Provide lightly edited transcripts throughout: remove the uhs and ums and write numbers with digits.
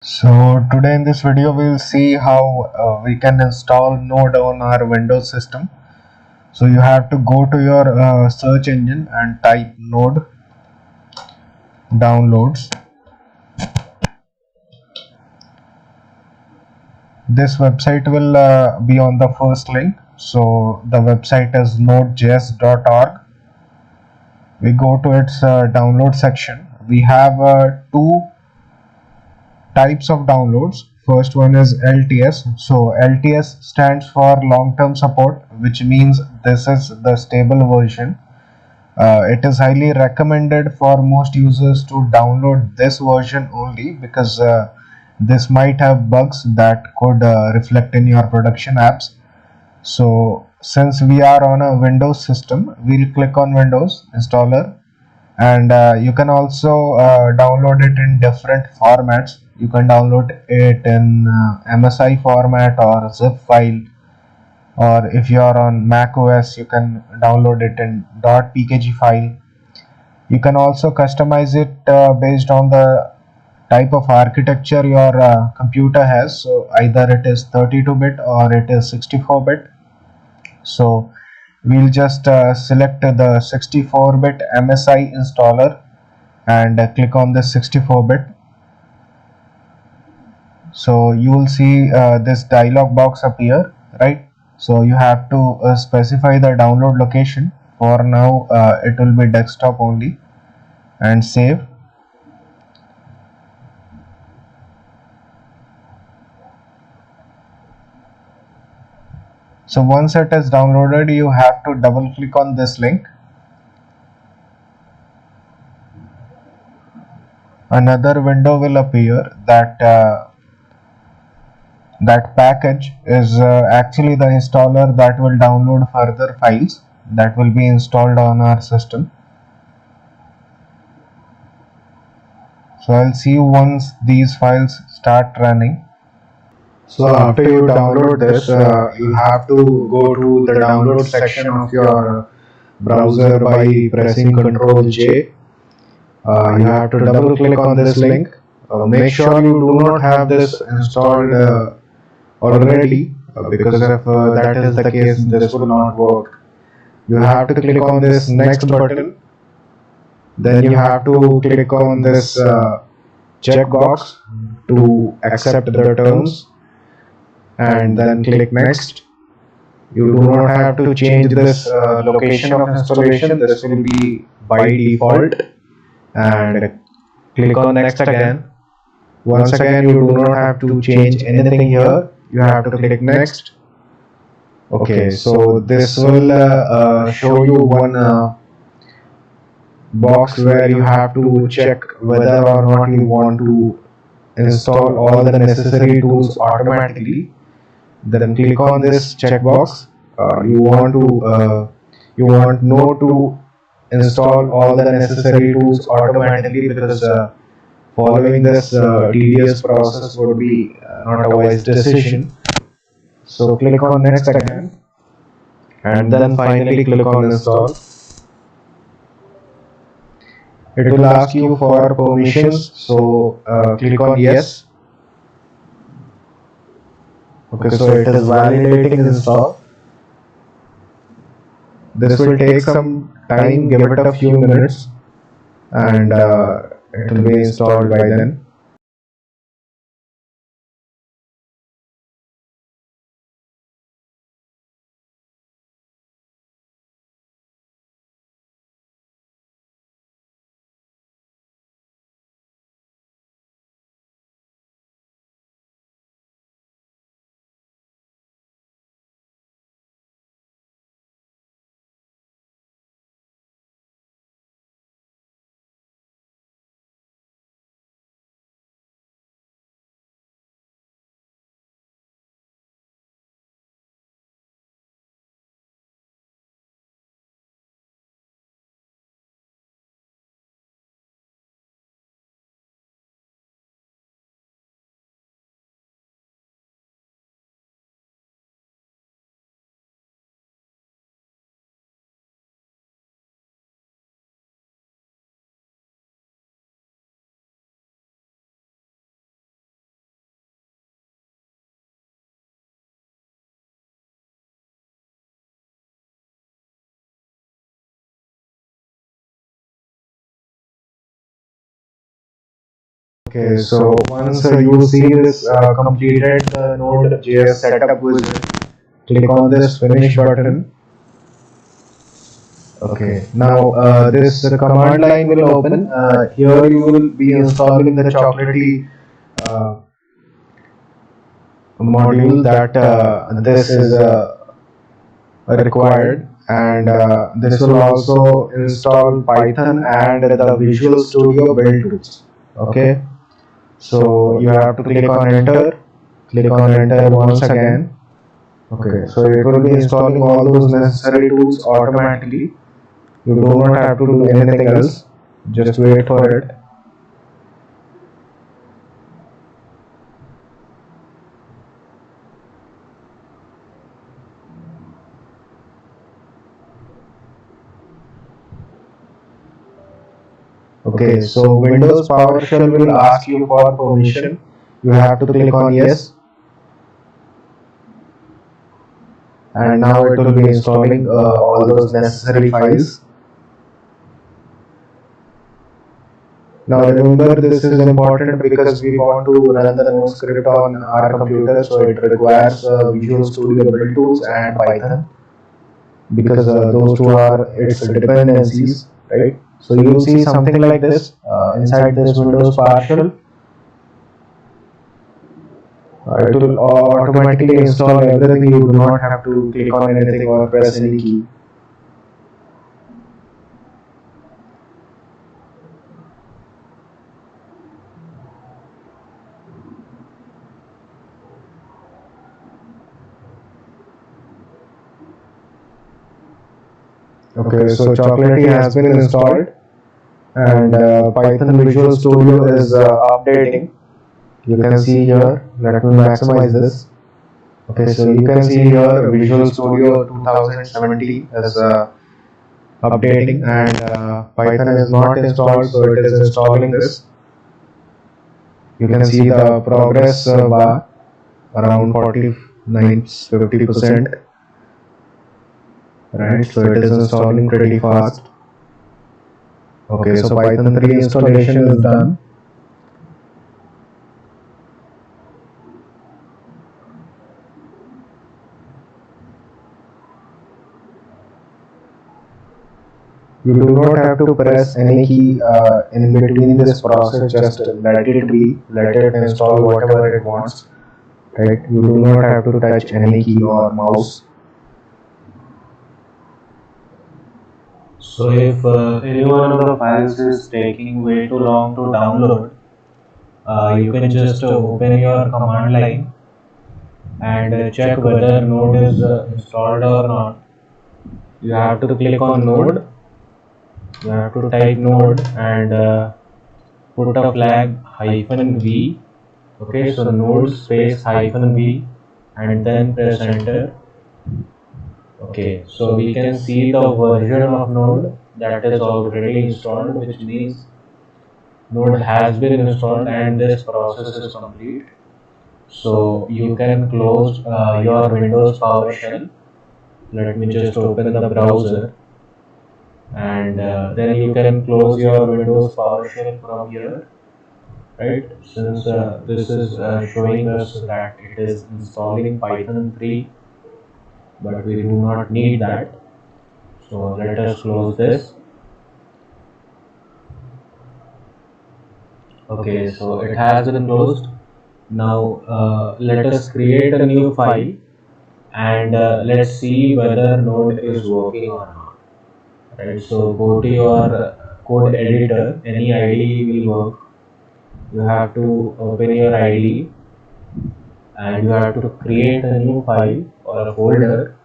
So today in this video we'll see how we can install Node on our Windows system. So you have to go to your search engine and type Node downloads. This website will be on the first link. So the website is nodejs.org. We go to its download section. We have two types of downloads. First one is LTS. So LTS stands for long-term support, which means this is the stable version. It is highly recommended for most users to download this version only because this might have bugs that could reflect in your production apps. So since we are on a Windows system, we'll click on Windows installer, and you can also download it in different formats. You can download it in MSI format or zip file, or if you are on Mac OS you can download it in .pkg file. You can also customize it based on the type of architecture your computer has. So either it is 32-bit or it is 64-bit. So we'll just select the 64-bit MSI installer and click on the 64-bit. So you will see this dialog box appear, right? So you have to specify the download location. For now it will be desktop only, and save. So once it is downloaded, you have to double click on this link. Another window will appear that package is actually the installer that will download further files that will be installed on our system. So I'll see you once these files start running. So after you download this, you have to go to the download section of your browser by pressing Ctrl J. You have to double click on this link. Make sure you do not have this installed already, because if that is the case, this will not work. You have to click on this next button. Then you have to click on this checkbox to accept the terms, and then click next. You do not have to change this location of installation. This will be by default, and click on next again. Once again, you do not have to change anything here. You have to click next. Okay, so this will show you one box where you have to check whether or not you want to install all the necessary tools automatically. Then click on this checkbox. You want Node to install all the necessary tools automatically, because following this tedious process would be not a wise decision. So click on next again, and then finally click on install. It will ask you for permissions, so click on yes. Okay, so it is validating install. This will take some time, give it a few minutes, and it will be installed by then. Okay, so once you see this completed the Node.js setup wizard, click on this finish button. Okay, now this command line will open. Here you will be installing the chocolatey uh, module that this is required, and this will also install Python and the Visual Studio build tools. Okay, so you have to click on enter once again. Okay, so it will be installing all those necessary tools automatically. You do not have to do anything else, just wait for it. Okay, so Windows PowerShell will ask you for permission. You have to click on yes, and now it will be installing all those necessary files. Now remember, this is important because we want to run the node script on our computer, so it requires Visual Studio build tools and Python, because those two are its dependencies, right? So you will see something like this inside this Windows PowerShell. It will automatically install everything. You do not have to click on anything or press any key. Okay, so Chocolatey has been installed, and Python Visual Studio is updating. You can see here. Let me maximize this. Okay, so you can see here Visual Studio 2070 is updating, and Python is not installed, so it is installing this. You can see the progress bar around 49-50%, right? So it is installing pretty fast. Okay, so Python 3 installation is done. You do not have to press any key in between this process, just let it be, let it install whatever it wants, right? You do not have to touch any key or mouse. So if any one of the files is taking way too long to download, you can just open your command line and check whether Node is installed or not. You have to click on Node, you have to type Node and put a flag -v. Okay, so Node space -v and then press enter. Okay, so we can see the version of Node that is already installed, which means Node has been installed and this process is complete. So you can close your Windows PowerShell. Let me just open the browser, and then you can close your Windows PowerShell from here, right? Since this is showing us that it is installing Python 3, but we do not need that. So let us close this. Okay, so it has been closed. Now let us create a new file and let's see whether Node is working or not. Right, so go to your code editor, any IDE will work. You have to open your IDE and you have to create a new file or a folder.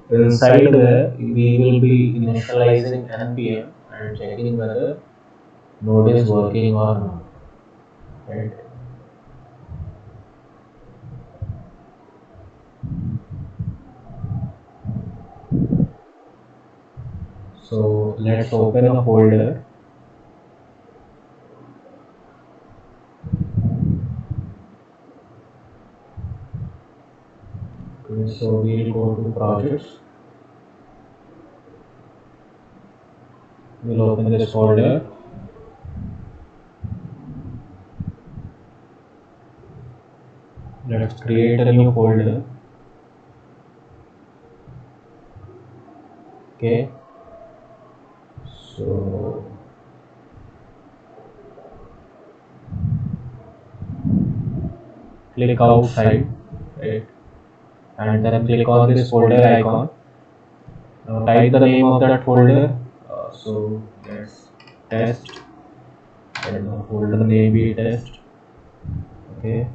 Inside there, we will be initializing npm and checking whether Node is working or not. Right. So let's open a folder. Okay, so we'll go to projects. We'll open this folder. Let's create a new folder. Okay, so click outside, right, and then click on this folder icon. Now type the name of that folder. So let's test. Let the folder name be test. Okay.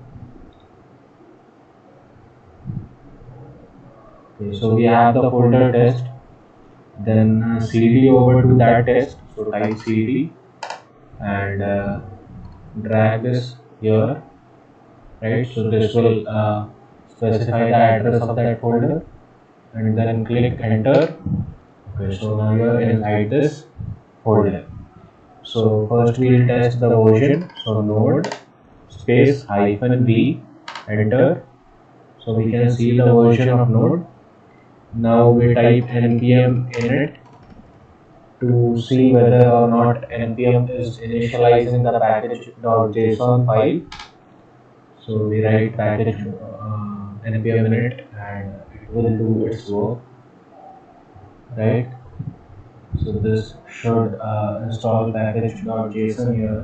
Okay, so we have the folder test. Then cd over to that test. So type cd and drag this here, right? So this will specify the address of that folder, and then click enter. Okay, so now you are inside this folder. So first we will test the version. So node space -v enter. So we can see the version of node. Now we type npm init to see whether or not npm is initializing the package.json file. So we write package npm init and it will do its work, right? So this should install package.json here.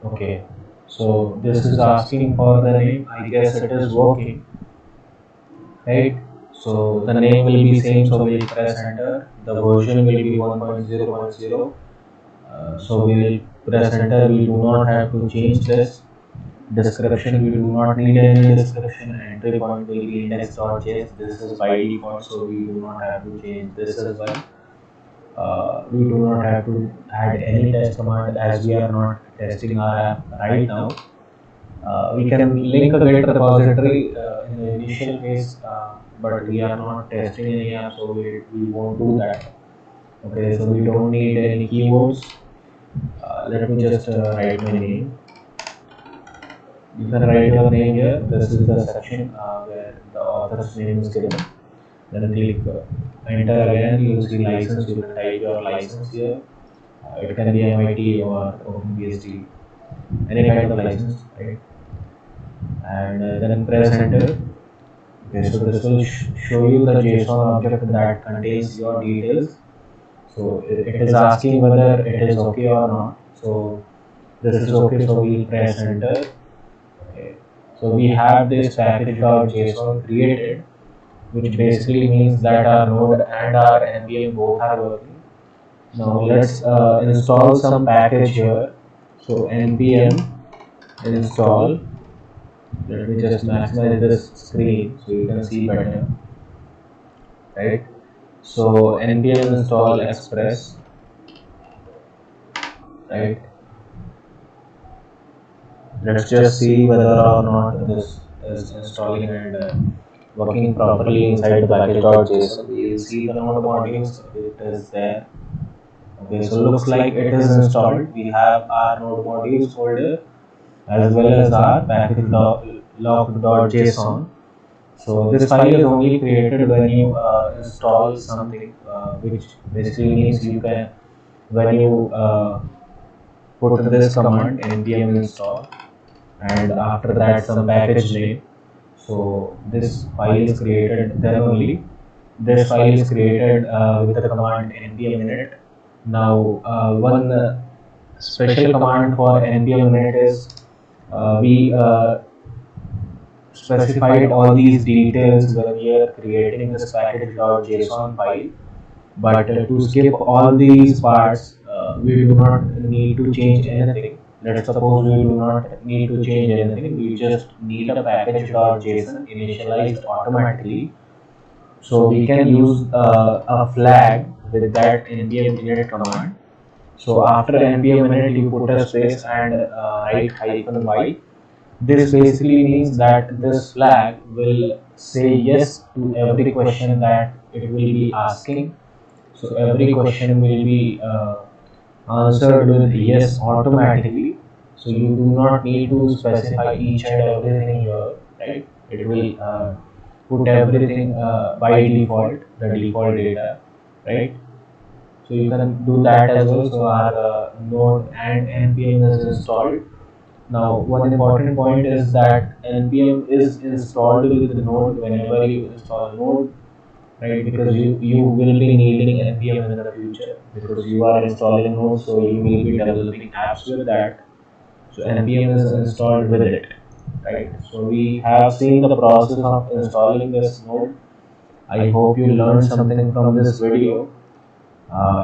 Okay, so this is asking for the name. I guess it is working, right? So the name will be same, so we'll press enter. The version will be 1.0.0. So we will press enter. We do not have to change this description. We do not need any description. Entry point will be index.js. This is by default, so we do not have to change this as well. We do not have to add any test command as we are not testing our app right now. We can link a Git repository in the initial phase, but we are not testing any app, so we won't do that. Okay, so we don't need any keywords. Let me just write my name. You can write your name here. This is the section where the author's name is given. Then click enter again. You will see license. You can type your license here. It can be MIT or OpenBSD, any kind of license, right? And then press enter. Okay, so this will show you the JSON object that contains your details. So it is asking whether it is okay or not. So this is okay, so we'll press enter. Okay. So we have this package.json created, which basically means that our node and our npm both are working. Now let's install some package here. So npm install. Let me just maximize this screen so you can see better, right? So npm install express, right? Let's just see whether or not this is installing and working properly inside the package.json. We will see the node modules, it is there. Okay, so looks like it is installed. We have our node modules folder as well as our package.log.json. So this file is only created when you install something, which basically means you can, when you put this command npm install and after that some package name. So this file is created then only. This file is created with the command npm init. Now one special command for npm init is we specified all these details when we are creating this package.json file, but to skip all these parts we do not need to change anything. Let's suppose we do not need to change anything, we just need a package.json initialized automatically. So we can use a flag with that npm init command. So after npm init you put a space and write -y. This basically means that this flag will say yes to every question that it will be asking. So every question will be answered with yes automatically. So you do not need to specify each and everything here, right? It will put everything by default, the default data, right? So you can do that as well. So our node and npm is installed. Now, one important point is that npm is installed with Node whenever you install Node, right? Because you will be needing npm in the future because you are installing Node, so you will be developing apps with that. So npm is installed with it, right? So we have seen the process of installing this Node. I hope you learned something from this video.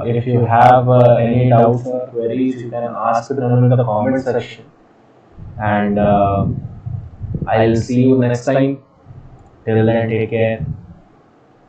If you have any doubts or queries, you can ask them in the comment section, and I'll see you next time. Till then, take care.